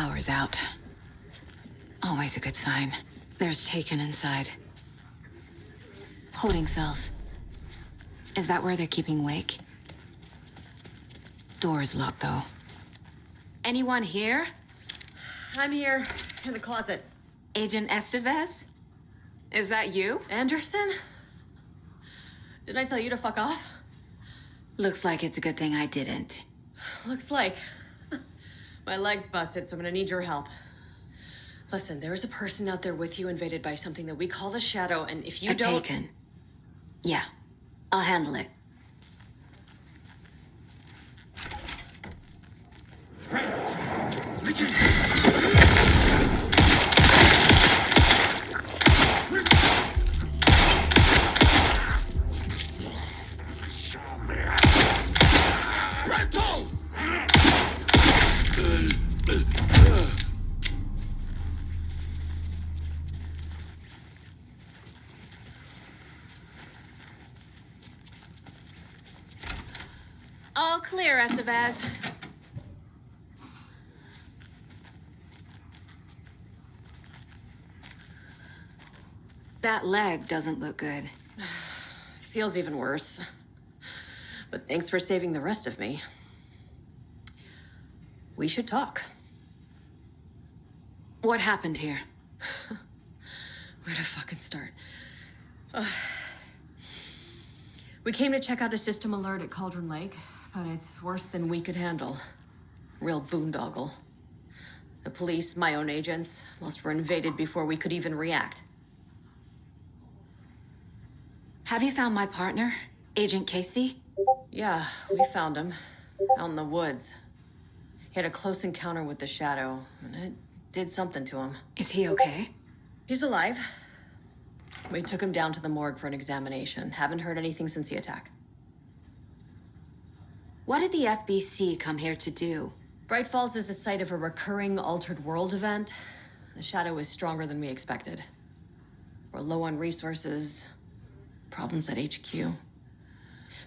Power's out. Always a good sign. There's Taken inside. Holding cells. Is that where they're keeping Wake? Door's locked, though. Anyone here? I'm here, in the closet. Agent Estevez? Is that you? Anderson? Didn't I tell you to fuck off? Looks like it's a good thing I didn't. Looks like. My leg's busted, so I'm gonna need your help. Listen, there is a person out there with you invaded by something that we call the Shadow, and if you don't... Taken. Yeah, I'll handle it. All clear, Estevez. That leg doesn't look good. Feels even worse. But thanks for saving the rest of me. We should talk. What happened here? Where to fucking start? We came to check out a system alert at Cauldron Lake, but it's worse than we could handle. Real boondoggle. The police, my own agents, most were invaded before we could even react. Have you found my partner, Agent Casey? Yeah, we found him. Out in the woods. He had a close encounter with the Shadow, and it did something to him. Is he okay? He's alive. We took him down to the morgue for an examination. Haven't heard anything since the attack. What did the FBC come here to do? Bright Falls is the site of a recurring altered world event. The Shadow is stronger than we expected. We're low on resources, problems at HQ.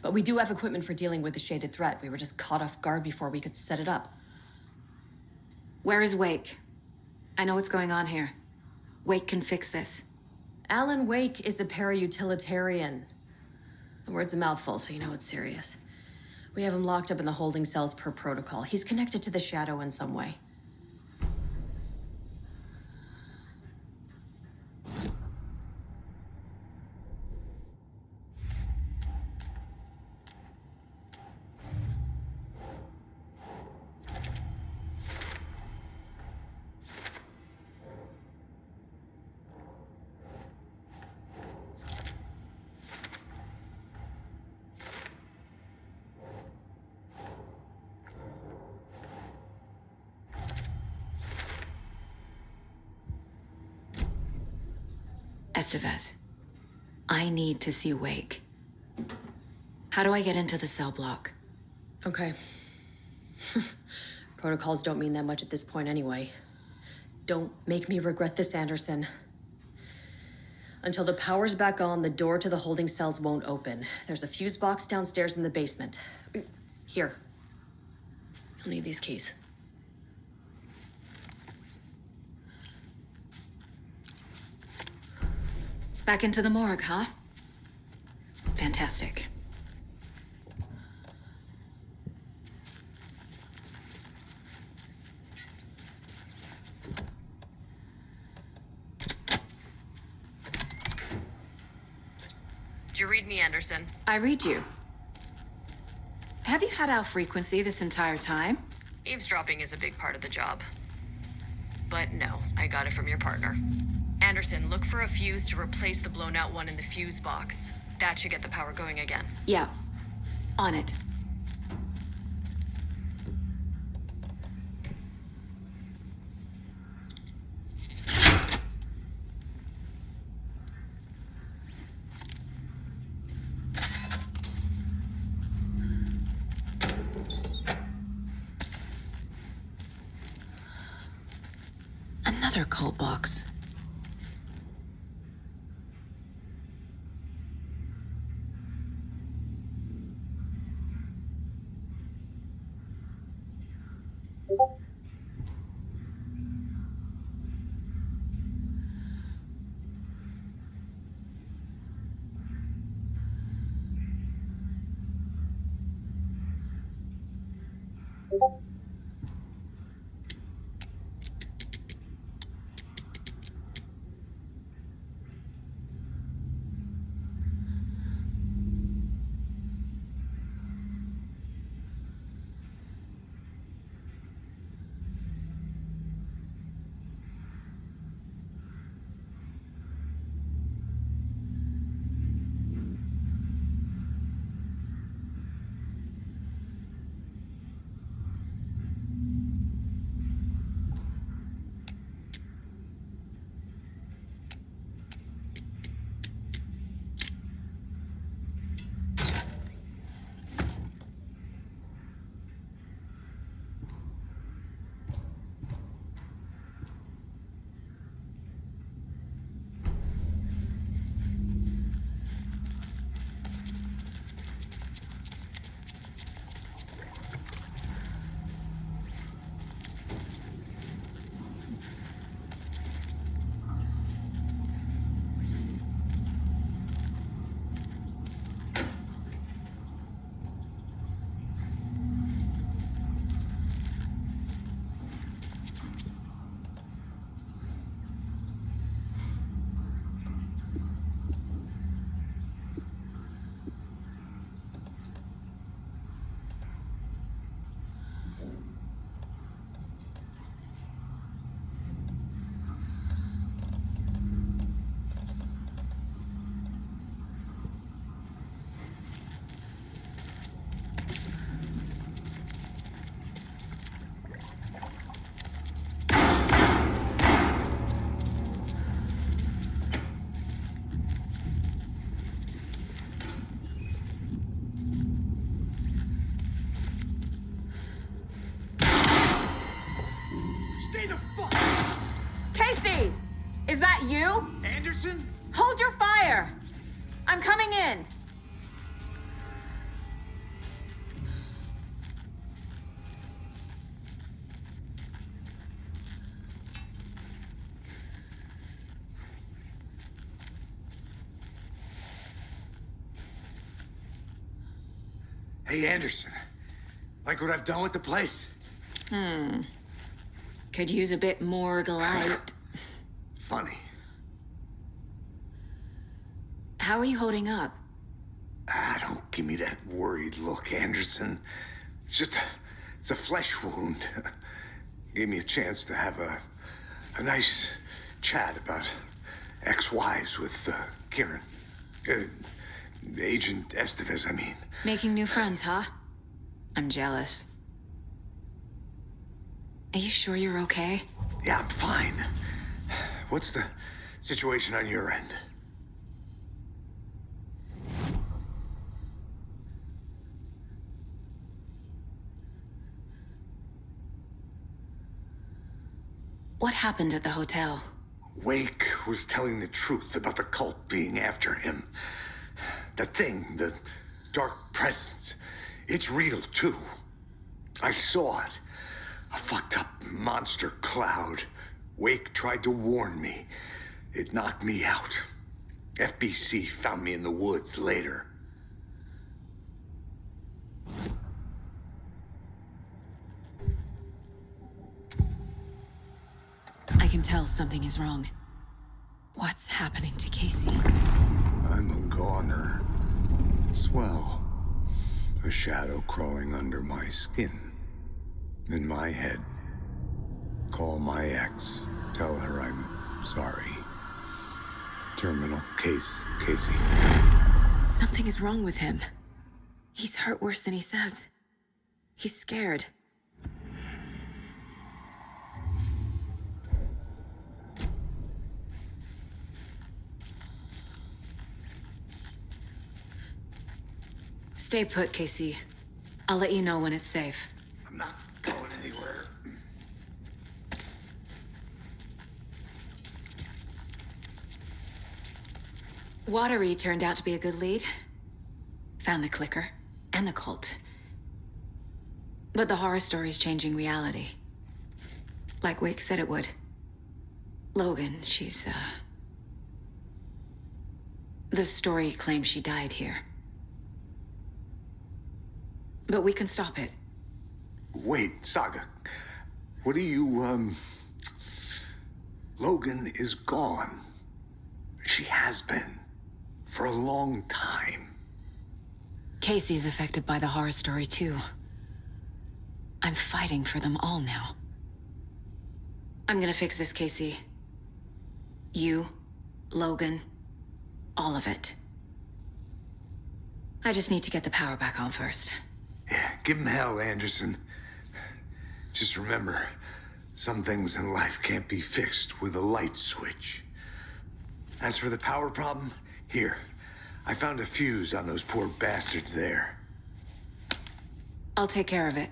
But we do have equipment for dealing with the shaded threat. We were just caught off guard before we could set it up. Where is Wake? I know what's going on here. Wake can fix this. Alan Wake is a para-utilitarian. The word's a mouthful, so you know it's serious. We have him locked up in the holding cells per protocol. He's connected to the Shadow in some way. Estevez, I need to see Wake. How do I get into the cell block? Okay. Protocols don't mean that much at this point anyway. Don't make me regret this, Anderson. Until the power's back on, the door to the holding cells won't open. There's a fuse box downstairs in the basement. Here. You'll need these keys. Back into the morgue, huh? Fantastic. Did you read me, Anderson? I read you. Have you had our frequency this entire time? Eavesdropping is a big part of the job. But no, I got it from your partner. Anderson, look for a fuse to replace the blown out one in the fuse box. That should get the power going again. Yeah. On it. Another cult box. Stay the fuck! Casey! Is that you? Anderson? Hold your fire! I'm coming in! Hey, Anderson. Like what I've done with the place? Could use a bit more light. Funny. How are you holding up? Don't give me that worried look, Anderson. It's a flesh wound. Gave me a chance to have a nice chat about ex-wives with Kieran. Agent Estevez, I mean. Making new friends, huh? I'm jealous. Are you sure you're okay? Yeah, I'm fine. What's the situation on your end? What happened at the hotel? Wake was telling the truth about the cult being after him. That thing, the dark presence, it's real too. I saw it. A fucked up monster cloud. Wake tried to warn me. It knocked me out. FBC found me in the woods later. I can tell something is wrong. What's happening to Casey? I'm a goner. Swell. A shadow crawling under my skin. In my head. Call my ex. Tell her I'm sorry. Terminal case, Casey. Something is wrong with him. He's hurt worse than he says. He's scared. Stay put, Casey. I'll let you know when it's safe. I'm not going anywhere. Watery turned out to be a good lead. Found the clicker and the cult. But the horror story's changing reality. Like Wake said it would. Logan, she's, the story claims she died here. But we can stop it. Wait, Saga. What do you, Logan is gone. She has been. For a long time. Casey's affected by the horror story, too. I'm fighting for them all now. I'm gonna fix this, Casey. You, Logan, all of it. I just need to get the power back on first. Yeah, give him hell, Anderson. Just remember, some things in life can't be fixed with a light switch. As for the power problem, here. I found a fuse on those poor bastards there. I'll take care of it.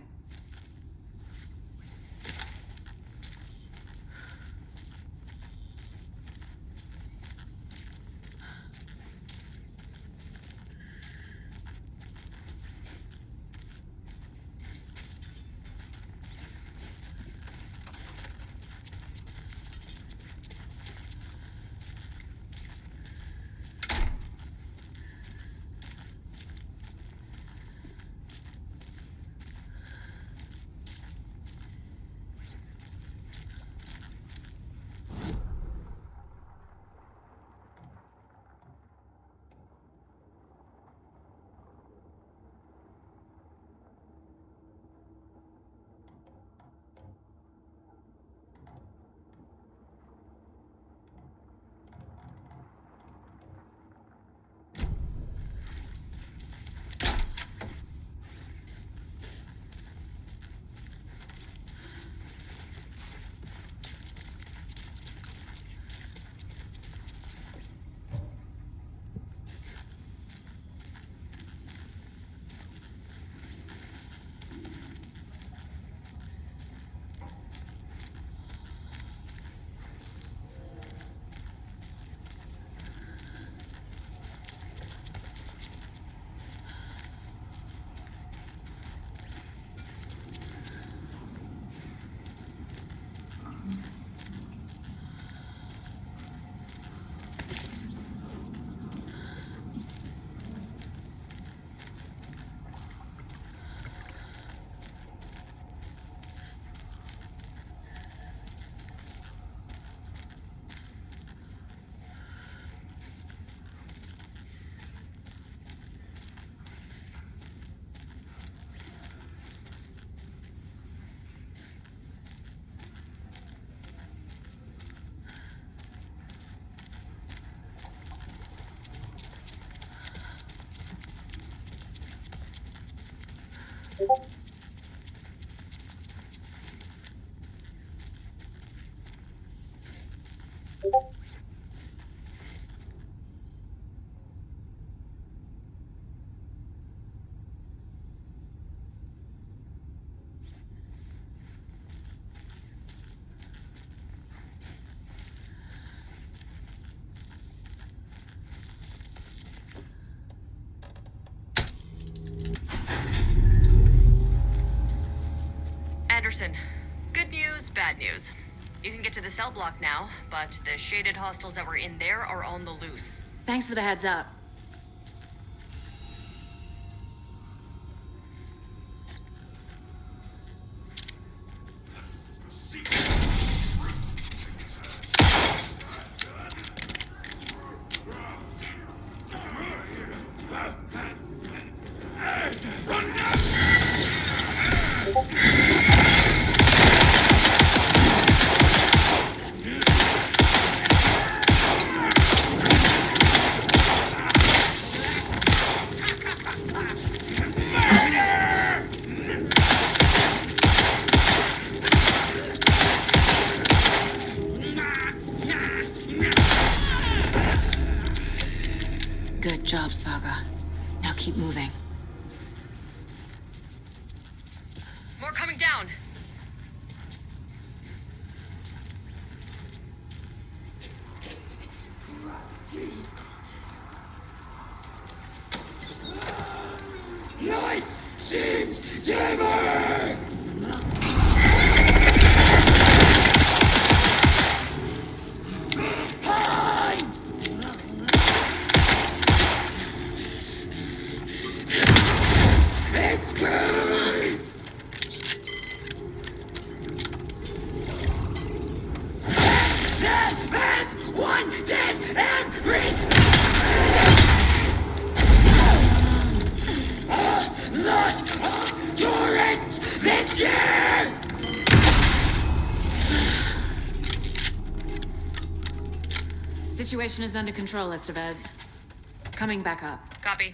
Anderson, good news, bad news. You can get to the cell block now, but the shaded hostiles that were in there are on the loose. Thanks for the heads up. Good job, Saga. Now keep moving. More coming down. Lights seems dimmer! Behind! Escape! wanted everything! A lot of tourists this year! Situation is under control, Estevez. Coming back up. Copy.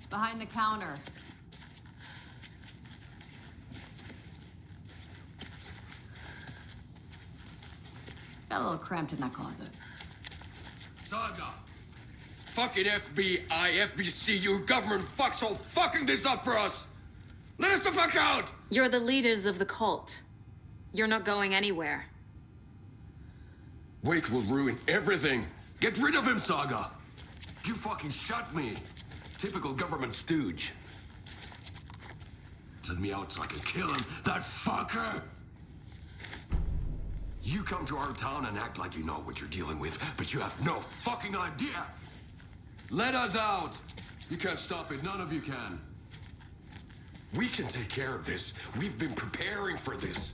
Behind the counter. Got a little cramped in that closet. Saga! Fucking FBI, FBC, you government fucks all fucking this up for us! Let us the fuck out! You're the leaders of the cult. You're not going anywhere. Wake will ruin everything! Get rid of him, Saga! You fucking shot me! Typical government stooge. Send me out so I can kill him, that fucker! You come to our town and act like you know what you're dealing with, but you have no fucking idea! Let us out! You can't stop it, none of you can. We can take care of this. We've been preparing for this.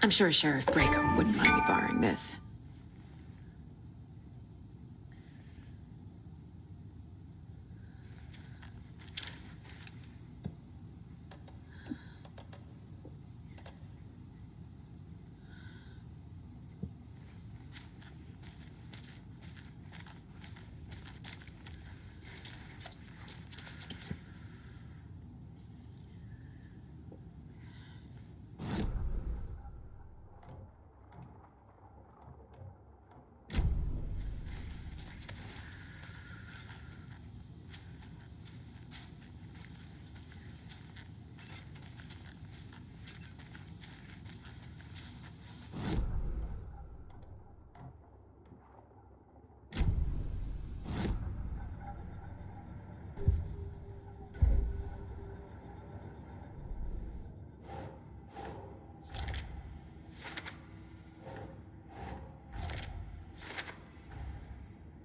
I'm sure Sheriff Braco wouldn't mind me borrowing this.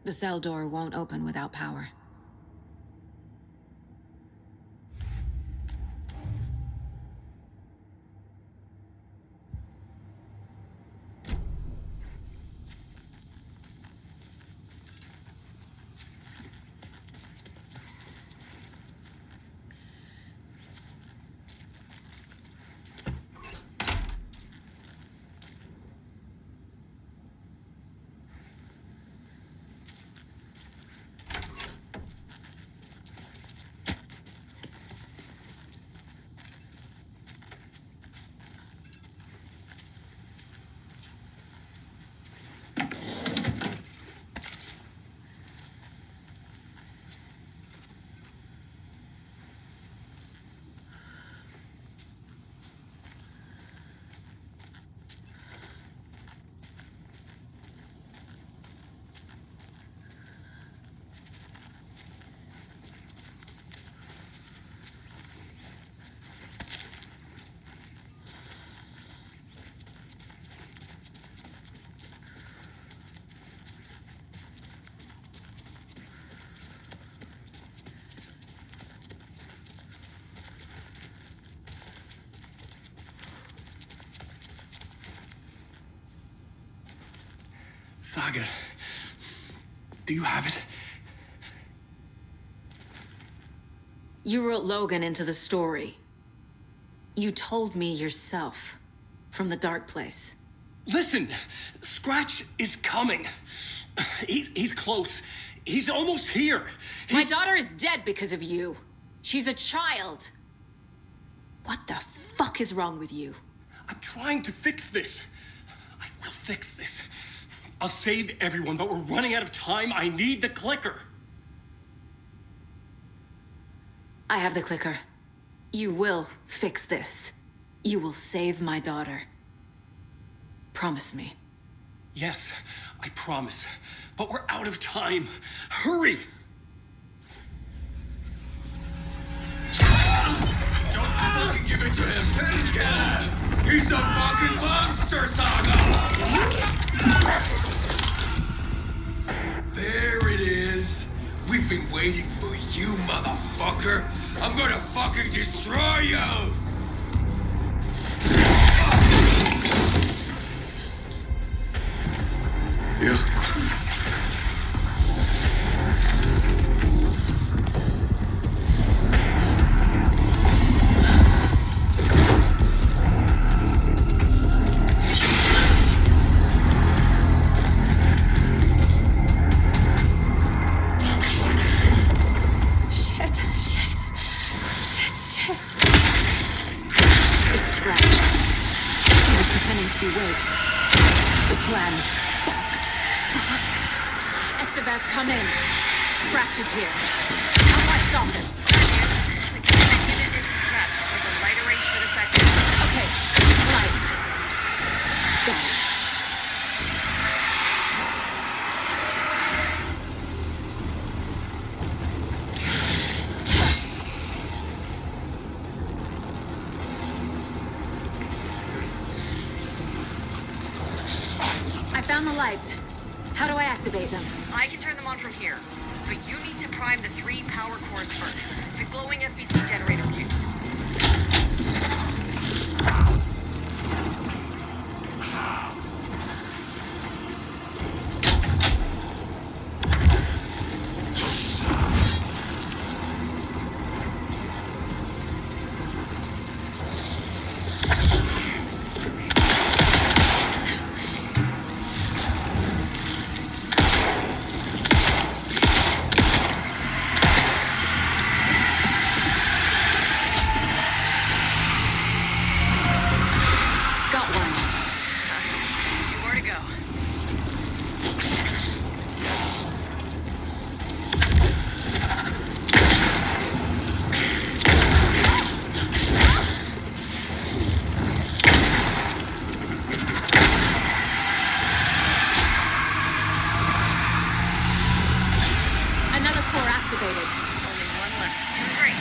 The cell door won't open without power. Saga, do you have it? You wrote Logan into the story. You told me yourself. From the dark place. Listen, Scratch is coming. He's close. He's almost here. My daughter is dead because of you. She's a child. What the fuck is wrong with you? I'm trying to fix this. I will fix this. I'll save everyone, but we're running out of time. I need the clicker. I have the clicker. You will fix this. You will save my daughter. Promise me. Yes, I promise. But we're out of time. Hurry! Don't fucking give it to him! Take it! He's a fucking monster, Saga! There it is. We've been waiting for you, motherfucker. I'm gonna fucking destroy you! Yeah. Come in. Scratch is here. How do I stop him? The unit is prepped with a lighter range for the sector. Okay. Lights. Got it. I found the lights. How do I activate them? I can turn them on from here, but you need to prime the 3 power cores first. The glowing FBC generator fuse. to go. Another core activated. Only one left. Doing great.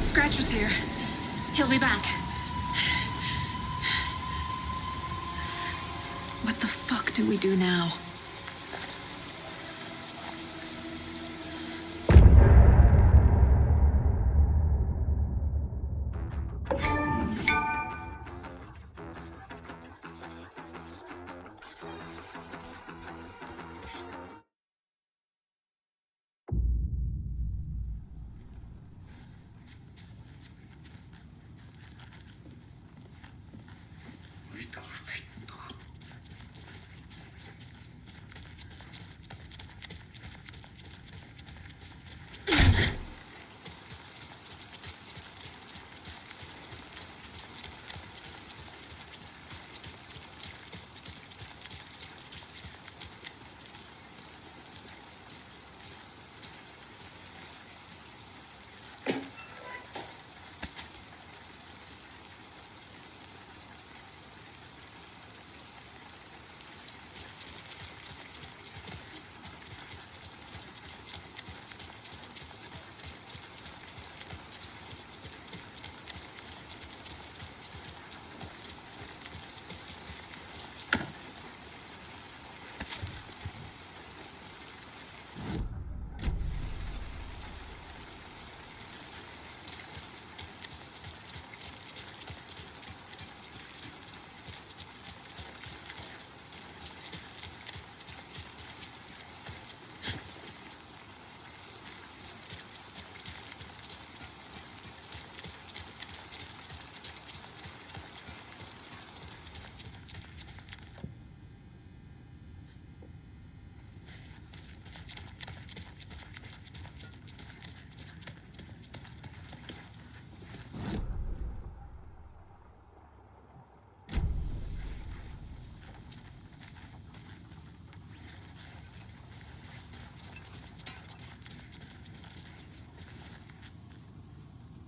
Scratcher's here. He'll be back. What the fuck do we do now?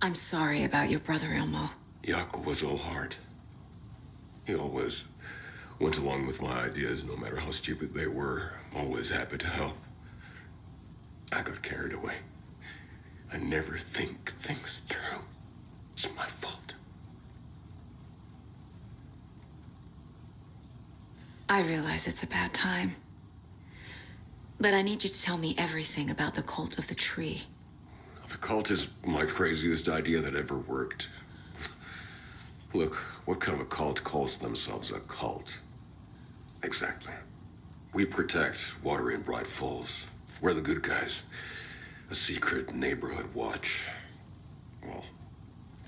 I'm sorry about your brother, Ilmo. Jaakko was all heart. He always went along with my ideas, no matter how stupid they were. Always happy to help. I got carried away. I never think things through. It's my fault. I realize it's a bad time. But I need you to tell me everything about the cult of the tree. The cult is my craziest idea that ever worked. Look, what kind of a cult calls themselves a cult? Exactly. We protect Water in Bright Falls. We're the good guys. A secret neighborhood watch. Well,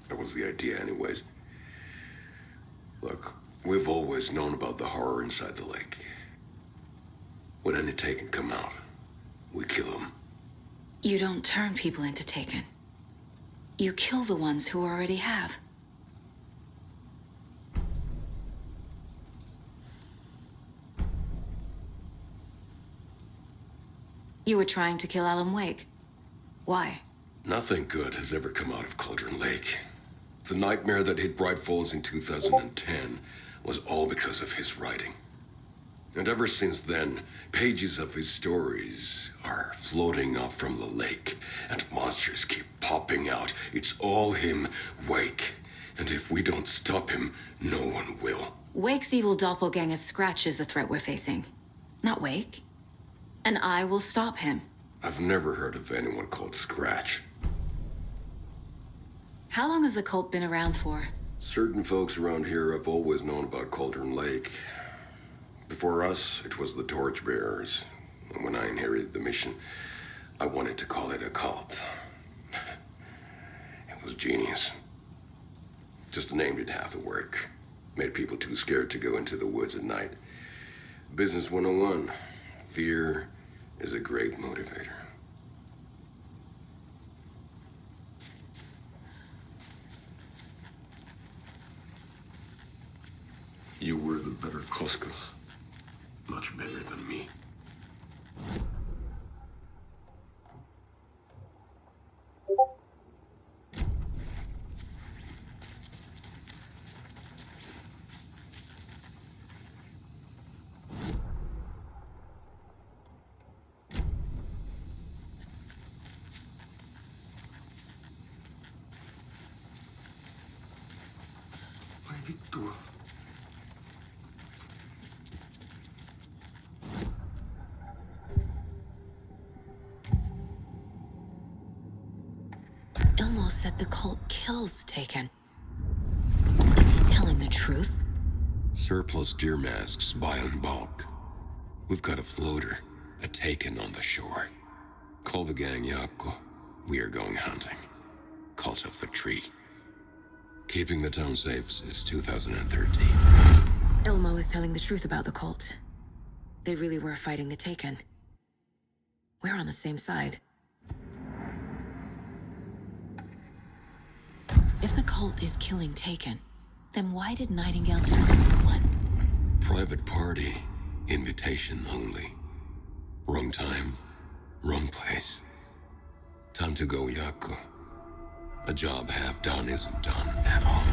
that was the idea anyways. Look, we've always known about the horror inside the lake. When any Taken come out, we kill them. You don't turn people into Taken. You kill the ones who already have. You were trying to kill Alan Wake. Why? Nothing good has ever come out of Cauldron Lake. The nightmare that hit Bright Falls in 2010 was all because of his writing. And ever since then, pages of his stories are floating up from the lake, and monsters keep popping out. It's all him, Wake. And if we don't stop him, no one will. Wake's evil doppelganger Scratch is the threat we're facing, not Wake. And I will stop him. I've never heard of anyone called Scratch. How long has the cult been around for? Certain folks around here have always known about Cauldron Lake. Before us, it was the Torchbearers. And when I inherited the mission, I wanted to call it a cult. It was genius. Just a name did half the work. Made people too scared to go into the woods at night. Business 101. Fear is a great motivator. You were the better Koska. Much better than me. Vai, Victor. Ilmo said the cult kills Taken. Is he telling the truth? Surplus deer masks buy in bulk. We've got a floater, a Taken on the shore. Call the gang Yakko. We are going hunting. Cult of the Tree. Keeping the town safe since 2013. Ilmo is telling the truth about the cult. They really were fighting the Taken. We're on the same side. If the cult is killing Taken, then why did Nightingale turn into one? Private party. Invitation only. Wrong time. Wrong place. Time to go, Yakko. A job half done isn't done at all.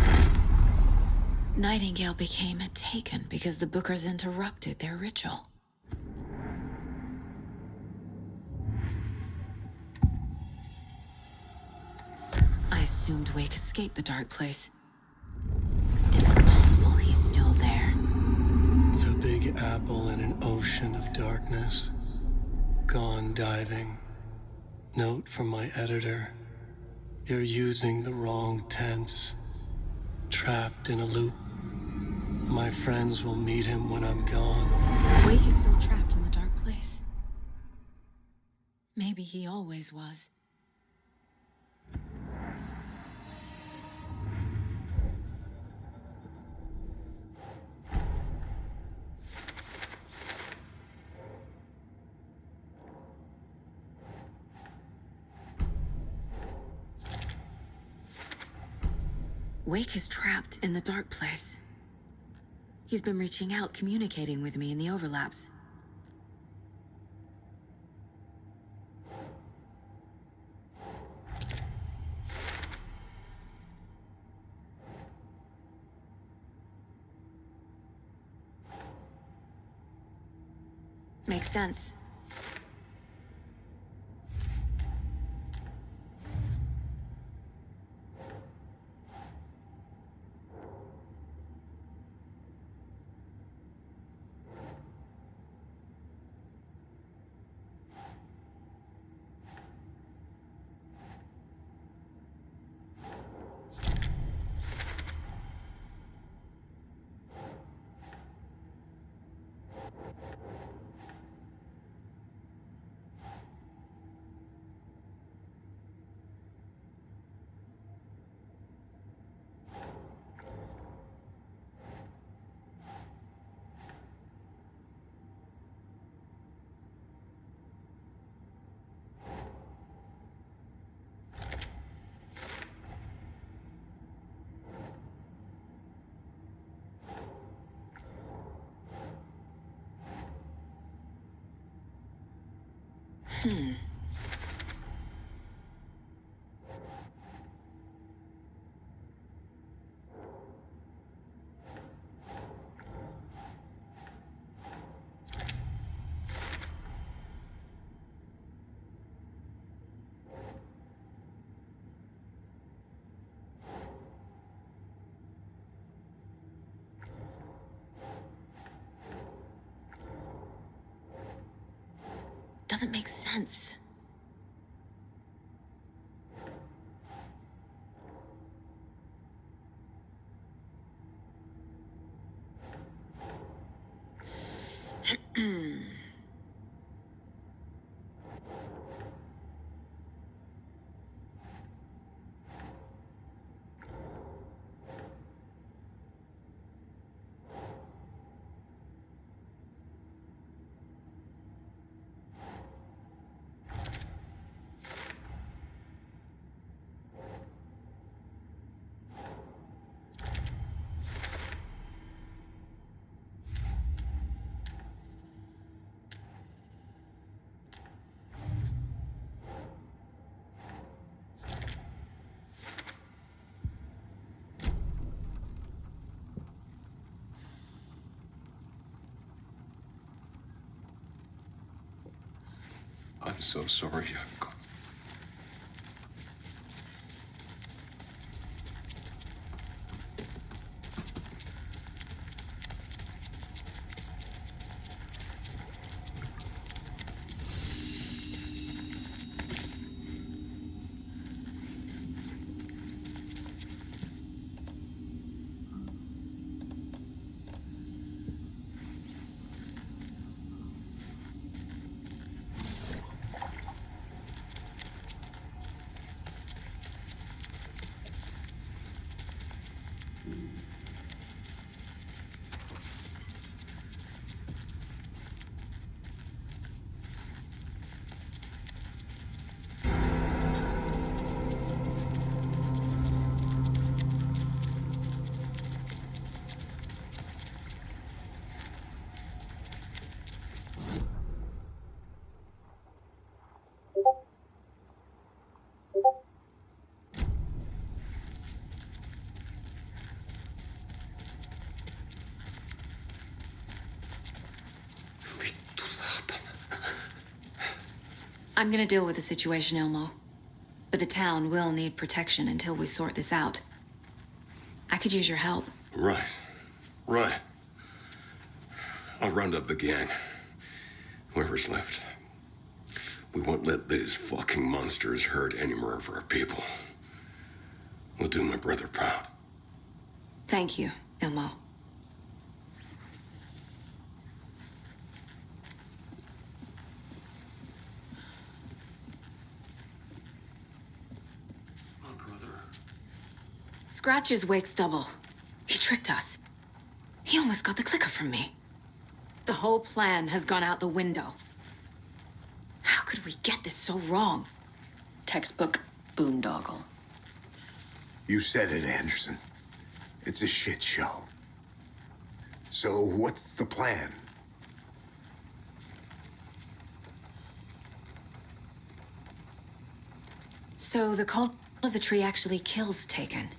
Nightingale became a Taken because the Bookers interrupted their ritual. I assumed Wake escaped the dark place. Is it possible he's still there? The Big Apple in an ocean of darkness. Gone diving. Note from my editor. You're using the wrong tense. Trapped in a loop. My friends will meet him when I'm gone. Wake is still trapped in the dark place. Maybe he always was. Wake is trapped in the dark place. He's been reaching out, communicating with me in the overlaps. Makes sense. doesn't make sense. I'm so sorry. I'm gonna deal with the situation, Ilmo. But the town will need protection until we sort this out. I could use your help. Right. Right. I'll round up the gang. Whoever's left. We won't let these fucking monsters hurt any more of our people. We'll do my brother proud. Thank you, Ilmo. My brother. Scratch is Wake's double. He tricked us. He almost got the clicker from me. The whole plan has gone out the window. How could we get this so wrong? Textbook boondoggle. You said it, Anderson. It's a shit show. So what's the plan? So the cult of the tree actually kills Taken.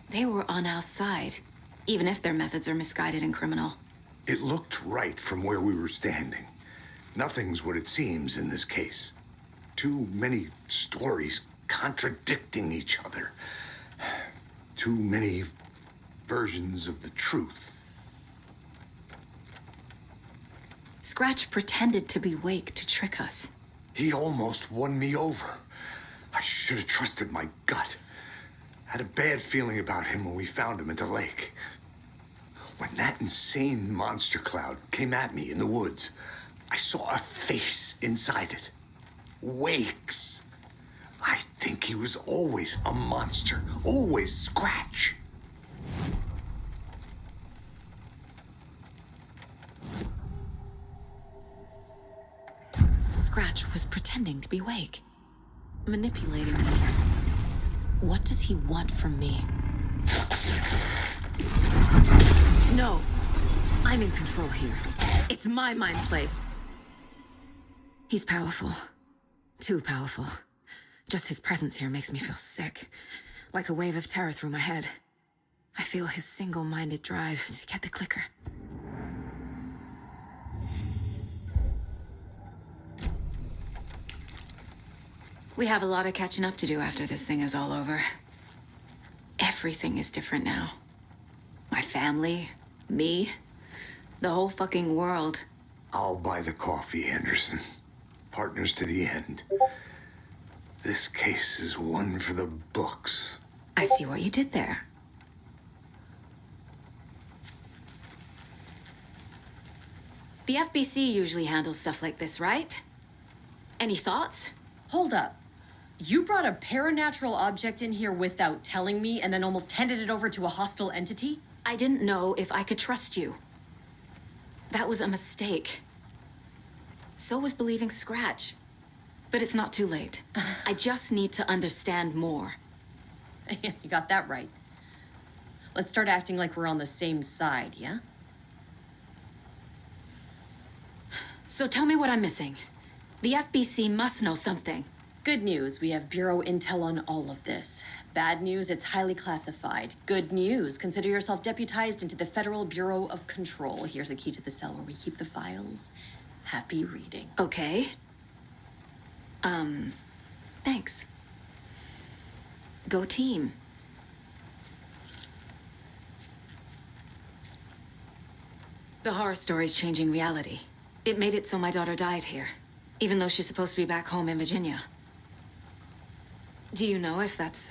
They were on our side, even if their methods are misguided and criminal. It looked right from where we were standing. Nothing's what it seems in this case. Too many stories contradicting each other. Too many versions of the truth. Scratch pretended to be Wake to trick us. He almost won me over. I should have trusted my gut. Had a bad feeling about him when we found him at the lake. When that insane monster cloud came at me in the woods, I saw a face inside it. Wake's. I think he was always a monster. Always Scratch. Scratch was pretending to be Wake. Manipulating me. What does he want from me? No. I'm in control here. It's my mind place. He's powerful. Too powerful. Just his presence here makes me feel sick. Like a wave of terror through my head. I feel his single-minded drive to get the clicker. We have a lot of catching up to do after this thing is all over. Everything is different now. My family, me, the whole fucking world. I'll buy the coffee, Anderson. partners to the end. This case is one for the books. I see what you did there. The FBC usually handles stuff like this, right? Any thoughts? Hold up. You brought a paranatural object in here without telling me and then almost handed it over to a hostile entity? I didn't know if I could trust you. That was a mistake. So was believing Scratch. But it's not too late. I just need to understand more. You got that right. Let's start acting like we're on the same side, yeah? So tell me what I'm missing. The FBC must know something. Good news, we have Bureau intel on all of this. Bad news, it's highly classified. Good news, consider yourself deputized into the Federal Bureau of Control. Here's a key to the cell where we keep the files. Happy reading. Okay. Thanks. Go team. The horror story's changing reality. It made it so my daughter died here, even though she's supposed to be back home in Virginia. Do you know if that's...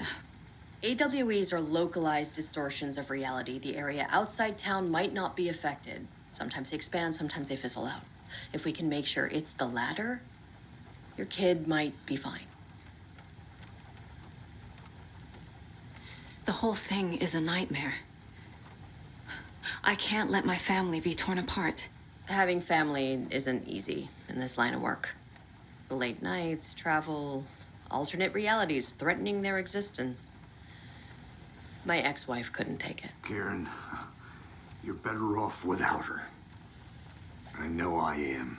AWEs are localized distortions of reality. The area outside town might not be affected. Sometimes they expand, sometimes they fizzle out. If we can make sure it's the latter, your kid might be fine. The whole thing is a nightmare. I can't let my family be torn apart. Having family isn't easy in this line of work. The late nights, travel, alternate realities threatening their existence. My ex-wife couldn't take it. Karen, you're better off without her. I know I am.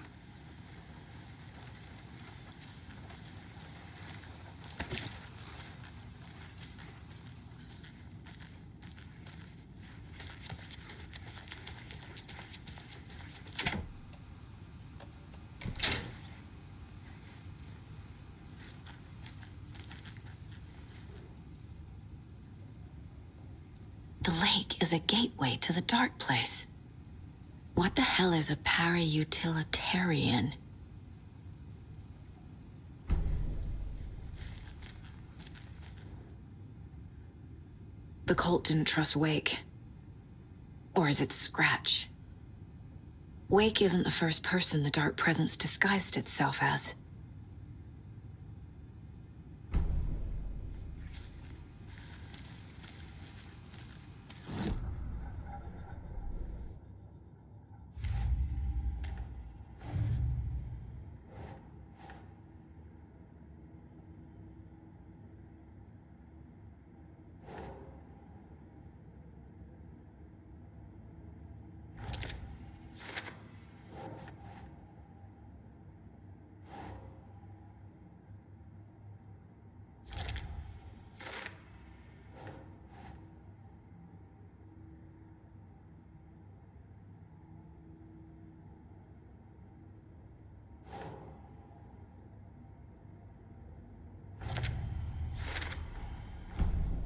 The lake is a gateway to the dark place. What the hell is a para-utilitarian? The cult didn't trust Wake. Or is it Scratch? Wake isn't the first person the dark presence disguised itself as.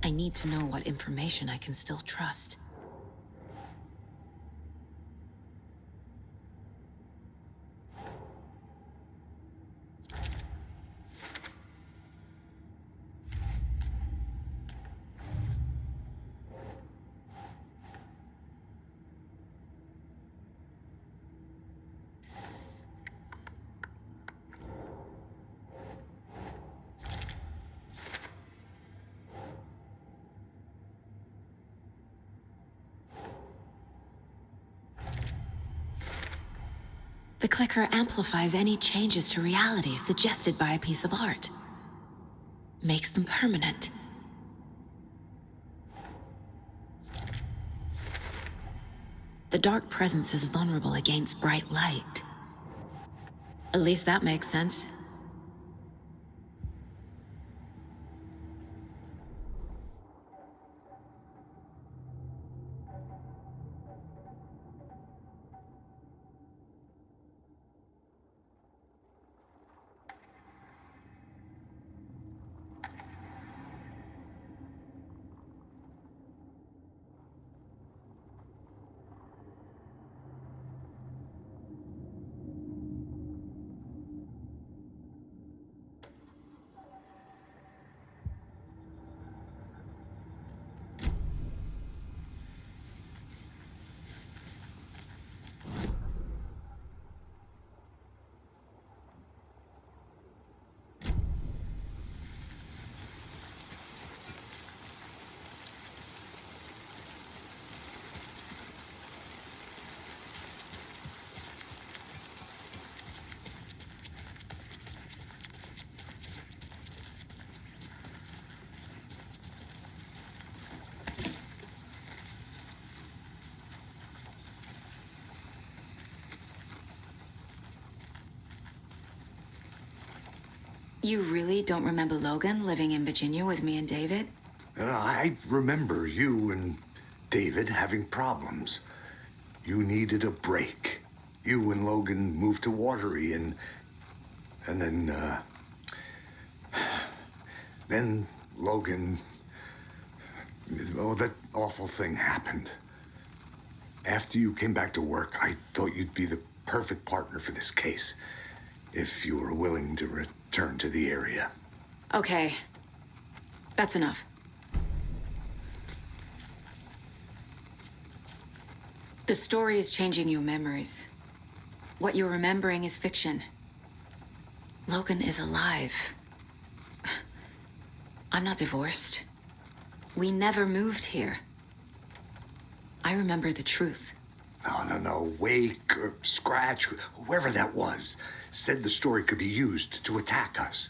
I need to know what information I can still trust. The clicker amplifies any changes to reality suggested by a piece of art. Makes them permanent. The dark presence is vulnerable against bright light. At least that makes sense. You really don't remember Logan living in Virginia with me and David? I remember you and David having problems. You needed a break. You and Logan moved to Watery and then Logan, oh, that awful thing happened. After you came back to work, I thought you'd be the perfect partner for this case, if you were willing to return to the area. Okay. That's enough. The story is changing your memories. What you're remembering is fiction. Logan is alive. I'm not divorced. We never moved here. I remember the truth. No. Wake or Scratch, whoever that was, said the story could be used to attack us.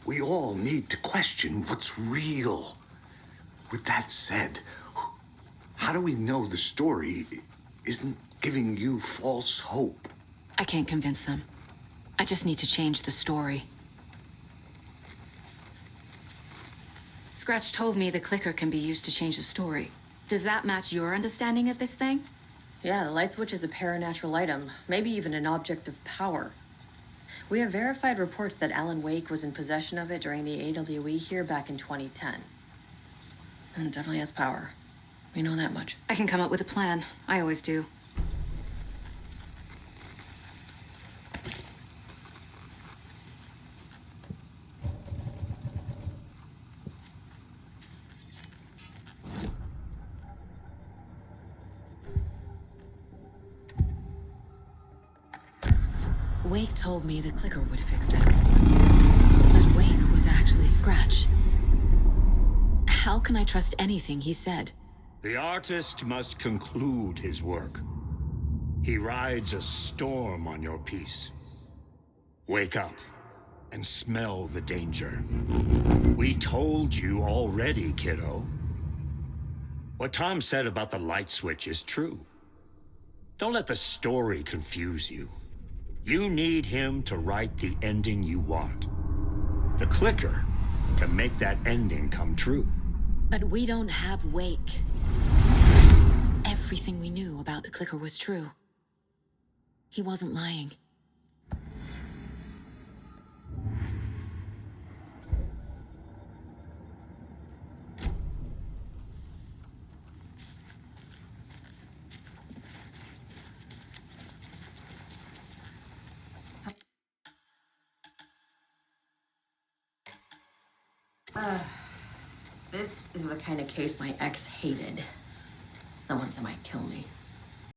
We all need to question what's real. With that said, how do we know the story isn't giving you false hope? I can't convince them. I just need to change the story. Scratch told me the clicker can be used to change the story. Does that match your understanding of this thing? Yeah, the light switch is a paranatural item, maybe even an object of power. We have verified reports that Alan Wake was in possession of it during the AWE here back in 2010. It definitely has power. We know that much. I can come up with a plan. I always do. Wake told me the clicker would fix this. But Wake was actually Scratch. How can I trust anything he said? The artist must conclude his work. He rides a storm on your piece. Wake up and smell the danger. We told you already, kiddo. What Tom said about the light switch is true. Don't let the story confuse you. You need him to write the ending you want. The clicker can make that ending come true. But we don't have Wake. Everything we knew about the clicker was true. He wasn't lying. This is the kind of case my ex hated. The ones that might kill me.